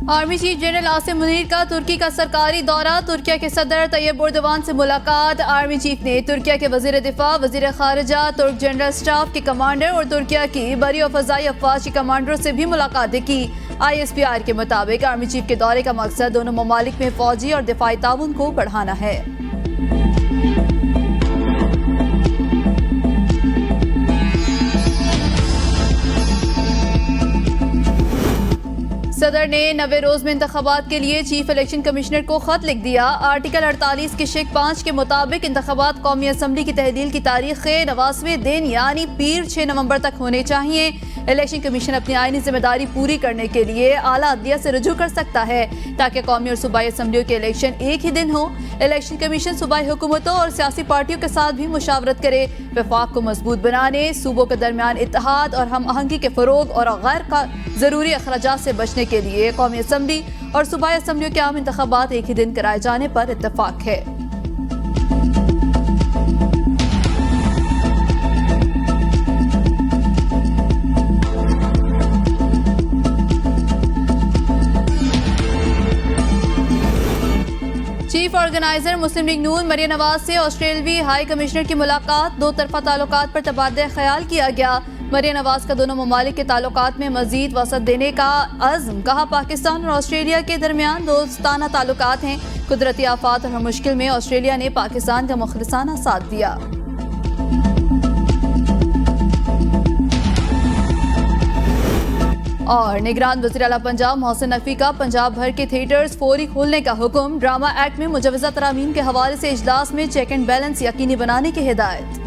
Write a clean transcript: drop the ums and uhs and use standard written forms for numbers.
Army chief general Asim Munir का तुर्की का सरकारी दौरा। तुर्किया के सदर तैयब एर्दोगान से मुलाकात। आर्मी चीफ ने तुर्किया के वजीर दिफा, वजीर खारजा, तुर्क जनरल स्टाफ के कमांडर और तुर्किया की बरी और फजाई अफवाज के कमांडरों से भी मुलाकातें की। ISPR के मुताबिक आर्मी चीफ के दौरे का मकसद दोनों ममालिक में फौजी और दिफाई ताउन को बढ़ाना है। सदर ने 90 रोज में इंतखाबात के लिए चीफ इलेक्शन कमिश्नर को खत लिख दिया। आर्टिकल 48 के शेक 5 के मुताबिक इंतखाबात कौमी असम्बली की तहलील की तारीख 89वें दिन यानी पीर 6 नवंबर तक होने चाहिए। इलेक्शन कमीशन अपनी आईनी जिम्मेदारी पूरी करने के लिए आला अदलिया से रुजू कर सकता है ताकि कौमी और सूबाई असम्बलियों के इलेक्शन एक ही दिन हो। इलेक्शन कमीशन सूबाई हुकूमतों और सियासी पार्टियों के साथ भी मुशावरत करे। वफाक को मजबूत बनाने, सूबों के दरमियान इत्तेहाद और हम आहंगी के फरोग और गैर जरूरी अखराजात से बचने के लिए कौमी असम्बली और सूबाई असम्बलियों के आम इंतखाबात एक ही दिन कराए जाने पर इत्तेफाक है। चीफ ऑर्गेनाइजर मुस्लिम लीग नून मरियम नवाज से ऑस्ट्रेलवी हाई कमिश्नर की मुलाकात। दो तरफा ताल्लुकात पर तबादला ख्याल किया गया। मरियम नवाज का दोनों ममालिक के ताल्लुकात में मजीद वसअत देने का अज़्म। कहा, पाकिस्तान और ऑस्ट्रेलिया के दरमियान दोस्ताना ताल्लुकात हैं। कुदरती आफात और हर मुश्किल में ऑस्ट्रेलिया ने पाकिस्तान का मुखलिसाना साथ दिया। और निगरान वज़ीर आला पंजाब मोहसिन नकवी का पंजाब भर के थिएटर्स फौरी खोलने का हुक्म। ड्रामा एक्ट में मुजवजा तरामीम के हवाले से इजलास में चेक एंड बैलेंस यकीनी बनाने की हिदायत।